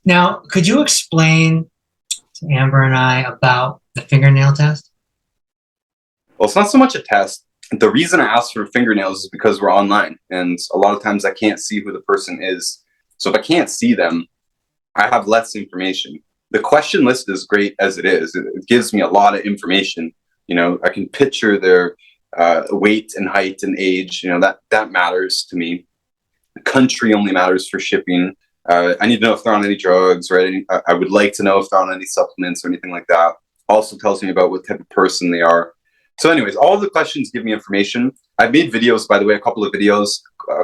Now, could you explain to Amber and I about the fingernail test? Well, it's not so much a test. The reason I ask for fingernails is because we're online, and a lot of times I can't see who the person is. So if I can't see them, I have less information. The question list is great as it is. It gives me a lot of information. I can picture their weight and height and age. That matters to me. The country only matters for shipping. I need to know if they're on any drugs, right? I would like to know if they're on any supplements or anything like that. Also tells me about what type of person they are. So, anyways, all of the questions give me information. I've made videos, by the way, a couple of videos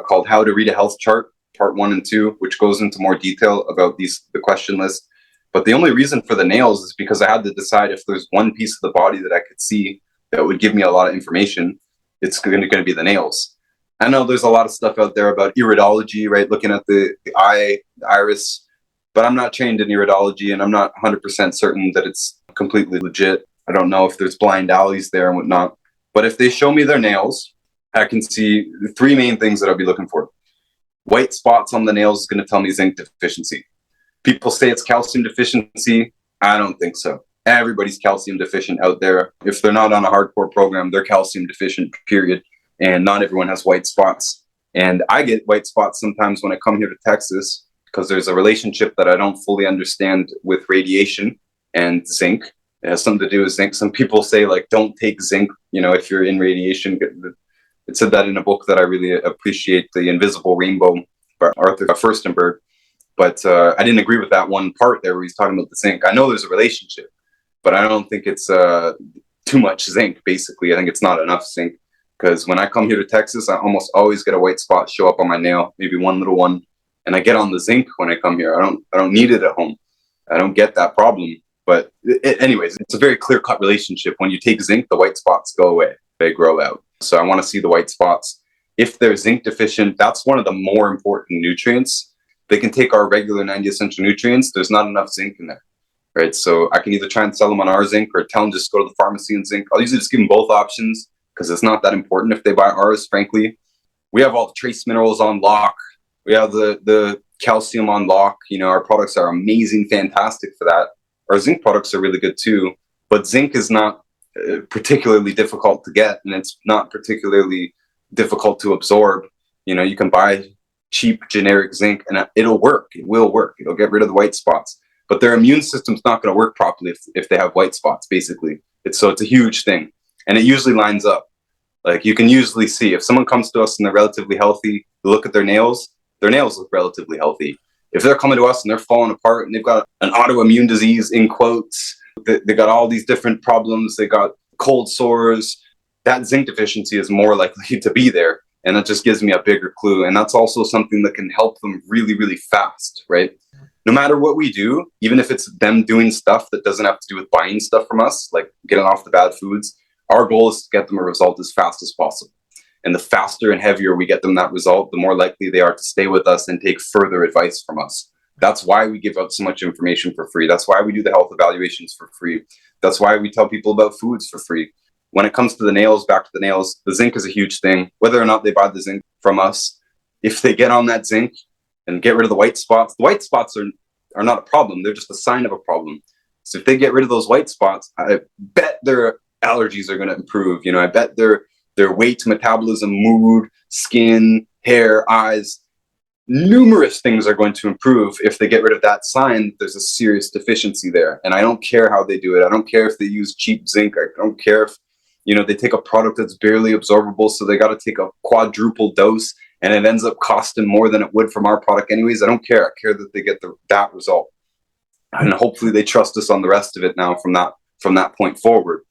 called "How to Read a Health Chart," part 1 and 2, which goes into more detail about the question list. But the only reason for the nails is because I had to decide if there's one piece of the body that I could see that would give me a lot of information. It's going to be the nails. I know there's a lot of stuff out there about iridology, right? Looking at the eye, the iris, but I'm not trained in iridology, and I'm not 100% certain that it's completely legit. I don't know if there's blind alleys there and whatnot. But if they show me their nails, I can see the three main things that I'll be looking for. White spots on the nails is going to tell me zinc deficiency. People say it's calcium deficiency. I don't think so. Everybody's calcium deficient out there. If they're not on a hardcore program, they're calcium deficient, period. And not everyone has white spots. And I get white spots sometimes when I come here to Texas because there's a relationship that I don't fully understand with radiation and zinc. It has something to do with zinc. Some people say, like, don't take zinc, if you're in radiation. It said that in a book that I really appreciate, The Invisible Rainbow by Arthur Firstenberg. But I didn't agree with that one part there where he's talking about the zinc. I know there's a relationship, but I don't think it's too much zinc, basically. I think it's not enough zinc. Because when I come here to Texas, I almost always get a white spot show up on my nail, maybe one little one. And I get on the zinc when I come here. I don't need it at home. I don't get that problem. But anyways, it's a very clear-cut relationship. When you take zinc, the white spots go away. They grow out. So I want to see the white spots. If they're zinc deficient, that's one of the more important nutrients. They can take our regular 90 essential nutrients. There's not enough zinc in there, right? So I can either try and sell them on our zinc or tell them just go to the pharmacy and zinc. I'll usually just give them both options because it's not that important if they buy ours, frankly. We have all the trace minerals on lock. We have the calcium on lock. Our products are amazing, fantastic for that. Our zinc products are really good too, but zinc is not particularly difficult to get, and it's not particularly difficult to absorb. You can buy cheap generic zinc and it'll work. It will work. It'll get rid of the white spots, but their immune system's not going to work properly if they have white spots, basically. It's a huge thing, and it usually lines up. Like, you can usually see if someone comes to us and they're relatively healthy, you look at their nails look relatively healthy. If they're coming to us and they're falling apart and they've got an autoimmune disease, in quotes, they got all these different problems, they got cold sores, that zinc deficiency is more likely to be there. And that just gives me a bigger clue. And that's also something that can help them really, really fast, right? No matter what we do, even if it's them doing stuff that doesn't have to do with buying stuff from us, like getting off the bad foods, our goal is to get them a result as fast as possible. And the faster and heavier we get them that result, the more likely they are to stay with us and take further advice from us. That's why we give out so much information for free. That's why we do the health evaluations for free. That's why we tell people about foods for free. When it comes to the nails, back to the nails, the zinc is a huge thing. Whether or not they buy the zinc from us, if they get on that zinc and get rid of the white spots are not a problem. They're just a sign of a problem. So if they get rid of those white spots, I bet their allergies are going to improve. I bet their weight, metabolism, mood, skin, hair, eyes, numerous things are going to improve if they get rid of that sign. There's a serious deficiency there. And I don't care how they do it. I don't care if they use cheap zinc. I don't care if, they take a product that's barely absorbable, so they got to take a quadruple dose and it ends up costing more than it would from our product anyways. I don't care. I care that they get that result. And hopefully they trust us on the rest of it now from that point forward.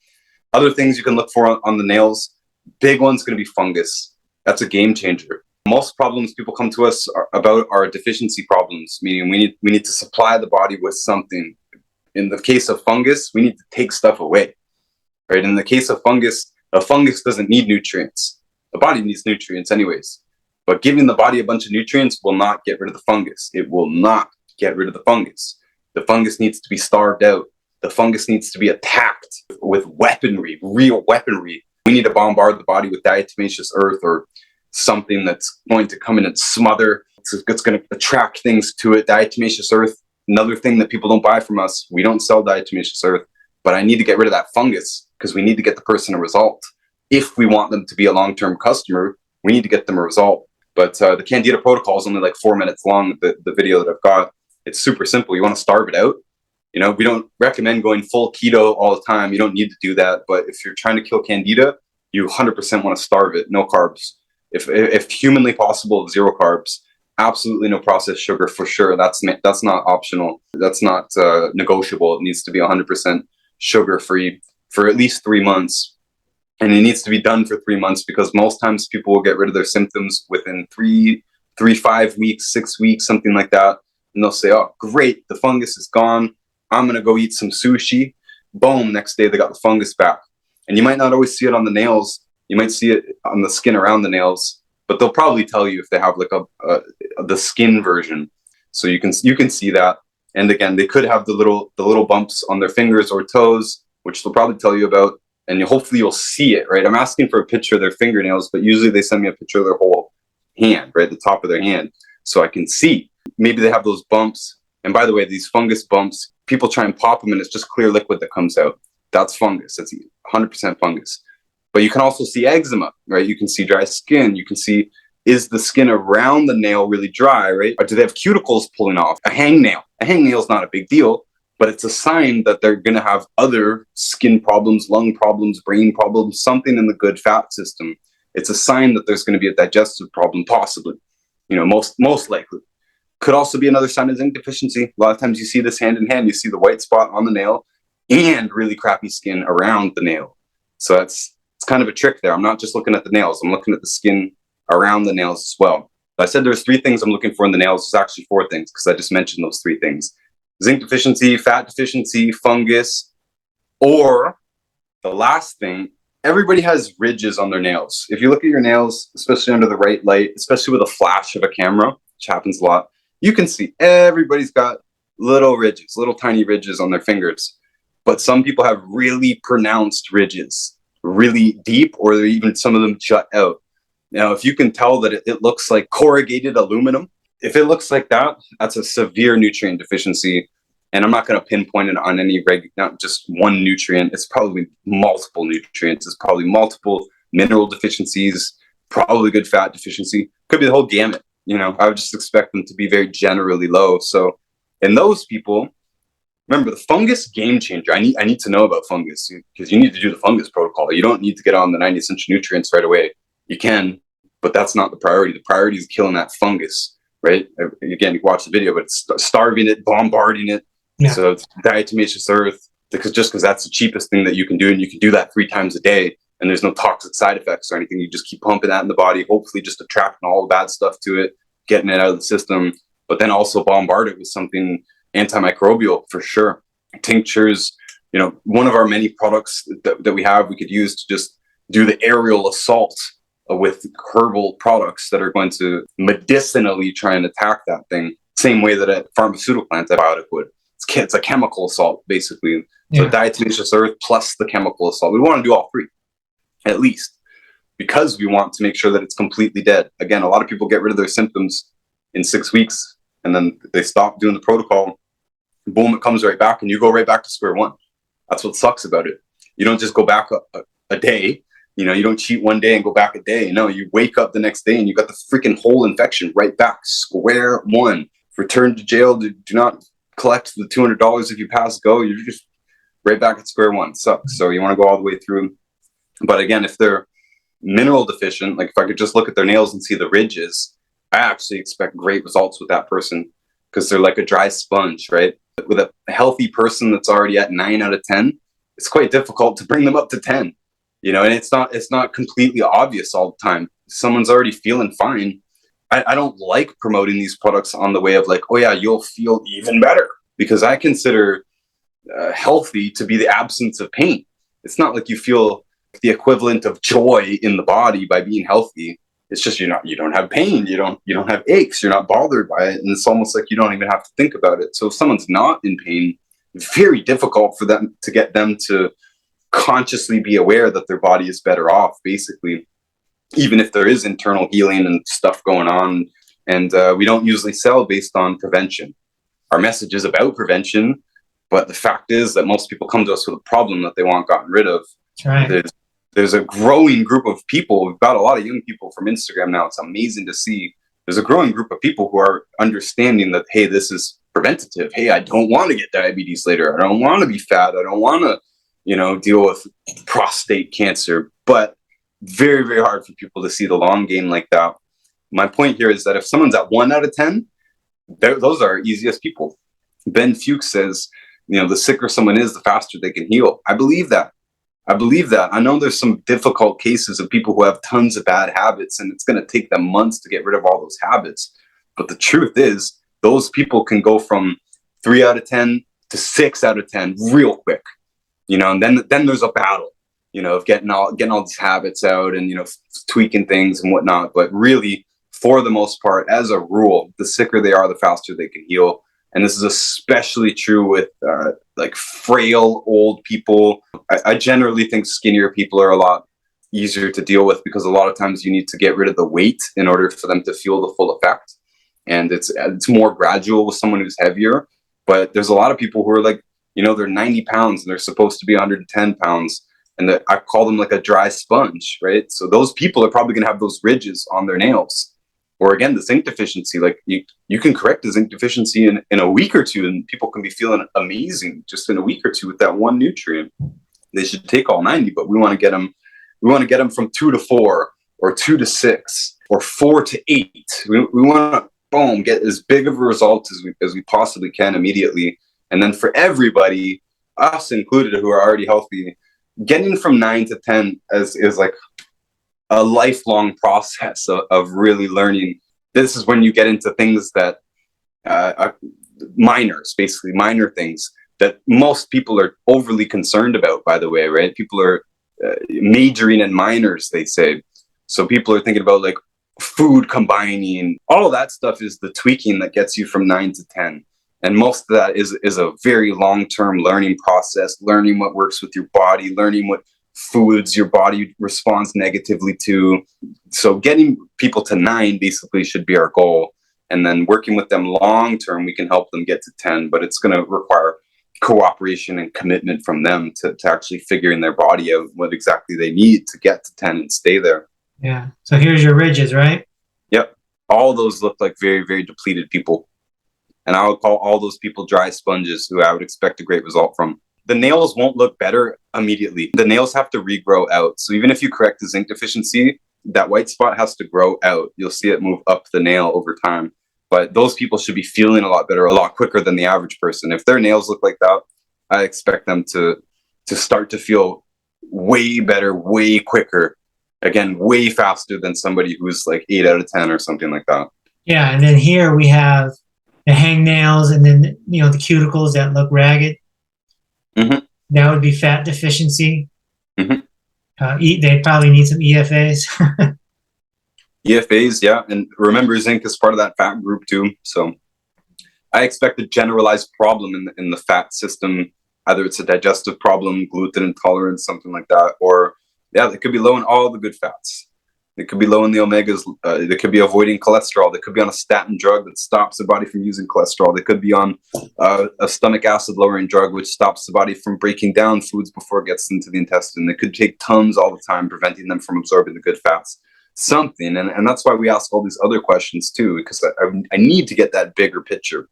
Other things you can look for on the nails, big one's going to be fungus. That's a game changer. Most problems people come to us about are deficiency problems, meaning we need to supply the body with something. In the case of fungus, we need to take stuff away. Right? In the case of fungus, a fungus doesn't need nutrients. The body needs nutrients anyways. But giving the body a bunch of nutrients will not get rid of the fungus. It will not get rid of the fungus. The fungus needs to be starved out. The fungus needs to be attacked with weaponry, real weaponry. We need to bombard the body with diatomaceous earth or something that's going to come in and smother. It's going to attract things to it. Diatomaceous earth another thing that people don't buy from us. We don't sell diatomaceous earth, but I need to get rid of that fungus because we need to get the person a result. If we want them to be a long-term customer, we need to get them a result. But the Candida protocol is only like 4 minutes long, the video that I've got. It's super simple. You want to starve it out. You know, we don't recommend going full keto all the time. You don't need to do that. But if you're trying to kill Candida, you 100% want to starve it. No carbs. If humanly possible, 0 carbs. Absolutely no processed sugar for sure. That's not optional. That's not negotiable. It needs to be 100% sugar-free for at least 3 months. And it needs to be done for 3 months because most times people will get rid of their symptoms within 5 weeks, 6 weeks, something like that. And they'll say, oh, great, the fungus is gone. I'm going to go eat some sushi. Boom, next day they got the fungus back. And you might not always see it on the nails. You might see it on the skin around the nails, but they'll probably tell you if they have like the skin version. So you can see that. And again, they could have the little bumps on their fingers or toes, which they'll probably tell you about. And hopefully you'll see it, right? I'm asking for a picture of their fingernails, but usually they send me a picture of their whole hand, right? The top of their hand. So I can see. Maybe they have those bumps. And by the way, these fungus bumps, people try and pop them and it's just clear liquid that comes out. That's fungus. That's 100% fungus. But you can also see eczema, right? You can see dry skin. You can see, is the skin around the nail really dry, right? Or do they have cuticles pulling off? A hangnail. A hangnail is not a big deal, but it's a sign that they're going to have other skin problems, lung problems, brain problems, something in the good fat system. It's a sign that there's going to be a digestive problem, possibly, you know, most likely. Could also be another sign of zinc deficiency. A lot of times you see this hand in hand. You see the white spot on the nail and really crappy skin around the nail. So it's kind of a trick there. I'm not just looking at the nails. I'm looking at the skin around the nails as well. I said there's 3 things I'm looking for in the nails. There's actually 4 things because I just mentioned those 3 things. Zinc deficiency, fat deficiency, fungus, or the last thing, everybody has ridges on their nails. If you look at your nails, especially under the right light, especially with a flash of a camera, which happens a lot, you can see everybody's got little ridges, little tiny ridges on their fingers. But some people have really pronounced ridges, really deep, or even some of them jut out. Now, if you can tell that it looks like corrugated aluminum, if it looks like that, that's a severe nutrient deficiency. And I'm not going to pinpoint it on any not just one nutrient. It's probably multiple nutrients. It's probably multiple mineral deficiencies, probably good fat deficiency. Could be the whole gamut. You know, I would just expect them to be very generally low. So in those people, remember the fungus game changer. I need to know about fungus because you need to do the fungus protocol. You don't need to get on the 90 essential nutrients right away. You can, but that's not the priority. The priority is killing that fungus, right? Again, you watch the video, but it's starving it, bombarding it. Yeah. So it's diatomaceous earth because that's the cheapest thing that you can do. And you can do that 3 times a day. And there's no toxic side effects or anything. You just keep pumping that in the body, hopefully just attracting all the bad stuff to it, getting it out of the system, but then also bombard it with something antimicrobial for sure. Tinctures, you know, one of our many products that we have, we could use to just do the aerial assault with herbal products that are going to medicinally try and attack that thing, same way that a pharmaceutical antibiotic would. It's a chemical assault, basically. Yeah. So diatomaceous earth plus the chemical assault. We want to do all 3. At least, because we want to make sure that it's completely dead. Again, a lot of people get rid of their symptoms in 6 weeks and then they stop doing the protocol. Boom, it comes right back and you go right back to square one. That's what sucks about it. You don't just go back a day. You know, you don't cheat one day and go back a day. No, you wake up the next day and you got the freaking whole infection right back, square one. Return to jail. Do not collect the $200 if you pass go. You're just right back at square one. It sucks. So you want to go all the way through. But again, if they're mineral deficient, like if I could just look at their nails and see the ridges, I actually expect great results with that person because they're like a dry sponge, right? With a healthy person that's already at 9 out of 10, it's quite difficult to bring them up to 10, you know, and it's not completely obvious all the time. Someone's already feeling fine. I don't like promoting these products on the way of like, oh yeah, you'll feel even better, because I consider healthy to be the absence of pain. It's not like you feel the equivalent of joy in the body by being healthy. It's just you don't have pain, you don't have aches, you're not bothered by it, and it's almost like you don't even have to think about it. So if someone's not in pain, it's very difficult for them to get them to consciously be aware that their body is better off, basically, even if there is internal healing and stuff going on. And we don't usually sell based on prevention. our message is about prevention, but the fact is that most people come to us with a problem that they want gotten rid of. That's right. There's a growing group of people. We've got a lot of young people from Instagram now. It's amazing to see. There's a growing group of people who are understanding that, hey, this is preventative. Hey, I don't want to get diabetes later. I don't want to be fat. I don't want to, deal with prostate cancer. But very, very hard for people to see the long game like that. My point here is that if someone's at 1 out of 10, those are our easiest people. Ben Fuchs says, the sicker someone is, the faster they can heal. I believe that. I know there's some difficult cases of people who have tons of bad habits, and it's going to take them months to get rid of all those habits. But the truth is, those people can go from 3 out of 10 to 6 out of 10 real quick. And then there's a battle, of getting all these habits out and, tweaking things and whatnot. But really, for the most part, as a rule, the sicker they are, the faster they can heal. And this is especially true with frail old people. I generally think skinnier people are a lot easier to deal with because a lot of times you need to get rid of the weight in order for them to feel the full effect. And it's more gradual with someone who's heavier. But there's a lot of people who are they're 90 pounds and they're supposed to be 110 pounds. And I call them like a dry sponge, right? So those people are probably going to have those ridges on their nails. Or again, the zinc deficiency, you can correct the zinc deficiency in a week or two, and people can be feeling amazing just in a week or two with that one nutrient. They should take all 90, but we want to get them from 2 to 4 or 2 to 6 or 4 to 8. We want to get as big of a result as we possibly can immediately. And then for everybody, us included, who are already healthy, getting from 9 to 10 is like a lifelong process of really learning. This is when you get into things that minor things that most people are overly concerned about, by the way, right? People are majoring in minors, they say. So people are thinking about food combining. All of that stuff is the tweaking that gets you from 9 to 10. And most of that is a very long-term learning process, learning what works with your body, learning what foods your body responds negatively to. So getting people to 9 basically should be our goal. And then working with them long term, we can help them get to 10, but it's going to require cooperation and commitment from them to actually figuring their body out what exactly they need to get to 10 and stay there. Yeah. So here's your ridges, right? Yep. All those look like very, very depleted people. And I would call all those people dry sponges who I would expect a great result from. The nails won't look better immediately. The nails have to regrow out. So even if you correct the zinc deficiency, that white spot has to grow out. You'll see it move up the nail over time. But those people should be feeling a lot better, a lot quicker than the average person. If their nails look like that, I expect them to start to feel way better, way quicker. Again, way faster than somebody who's 8 out of 10 or something like that. Yeah, and then here we have the hangnails and then, the cuticles that look ragged. Mm-hmm. That would be fat deficiency. Mm-hmm. They probably need some EFAs. EFAs, yeah. And remember, zinc is part of that fat group too. So I expect a generalized problem in the fat system. Either it's a digestive problem, gluten intolerance, something like that, or they could be low in all the good fats. They could be low in the omegas. They could be avoiding cholesterol. They could be on a statin drug that stops the body from using cholesterol. They could be on a stomach acid lowering drug, which stops the body from breaking down foods before it gets into the intestine. They could take Tums all the time, preventing them from absorbing the good fats. Something. And that's why we ask all these other questions too, because I need to get that bigger picture.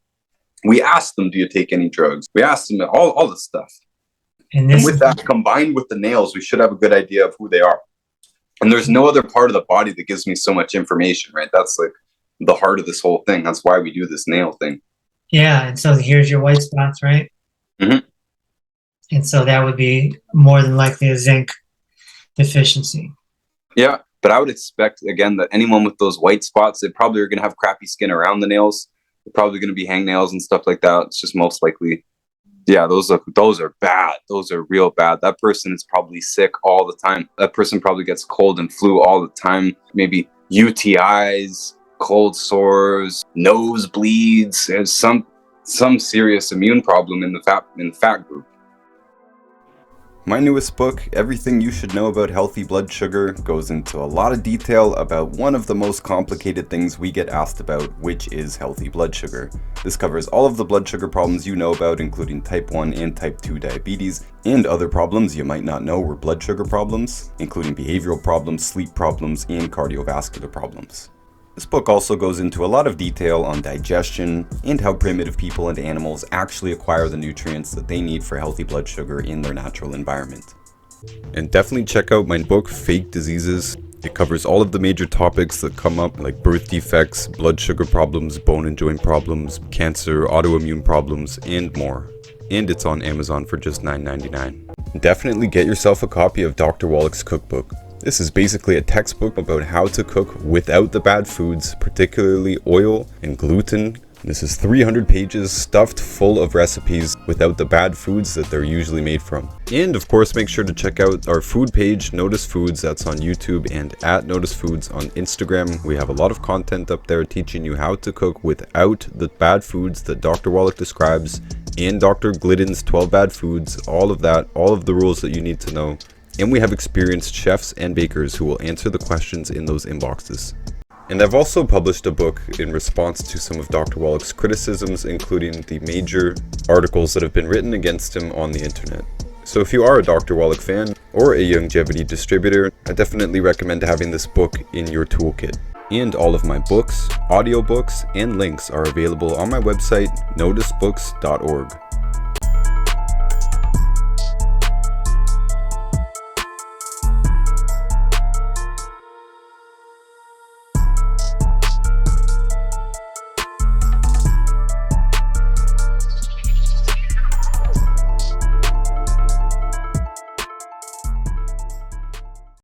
We ask them, do you take any drugs? We ask them all this stuff. And with that, combined with the nails, we should have a good idea of who they are. And there's no other part of the body that gives me so much information, right? That's the heart of this whole thing. That's why we do this nail thing. Yeah, and so here's your white spots, right? Mm-hmm. And so that would be more than likely a zinc deficiency. Yeah, but I would expect, again, that anyone with those white spots, they probably are going to have crappy skin around the nails. They're probably going to be hangnails and stuff like that. It's just most likely. Yeah, those are bad. Those are real bad. That person is probably sick all the time. That person probably gets cold and flu all the time. Maybe UTIs, cold sores, nosebleeds. There's some serious immune problem in the fat group. My newest book, Everything You Should Know About Healthy Blood Sugar, goes into a lot of detail about one of the most complicated things we get asked about, which is healthy blood sugar. This covers all of the blood sugar problems you know about, including type 1 and type 2 diabetes, and other problems you might not know were blood sugar problems, including behavioral problems, sleep problems, and cardiovascular problems. This book also goes into a lot of detail on digestion and how primitive people and animals actually acquire the nutrients that they need for healthy blood sugar in their natural environment. And definitely check out my book, Fake Diseases. It covers all of the major topics that come up, like birth defects, blood sugar problems, bone and joint problems, cancer, autoimmune problems, and more. And it's on Amazon for just $9.99. Definitely get yourself a copy of Dr. Wallach's cookbook. This is basically a textbook about how to cook without the bad foods, particularly oil and gluten. This is 300 pages stuffed full of recipes without the bad foods that they're usually made from. And of course, make sure to check out our food page, Notice Foods, that's on YouTube, and at Notice Foods on Instagram. We have a lot of content up there teaching you how to cook without the bad foods that Dr. Wallach describes, and Dr. Glidden's 12 bad foods, all of that, all of the rules that you need to know. And we have experienced chefs and bakers who will answer the questions in those inboxes. And I've also published a book in response to some of Dr. Wallach's criticisms, including the major articles that have been written against him on the internet. So if you are a Dr. Wallach fan or a Youngevity distributor, I definitely recommend having this book in your toolkit. And all of my books, audiobooks, and links are available on my website, noticebooks.org.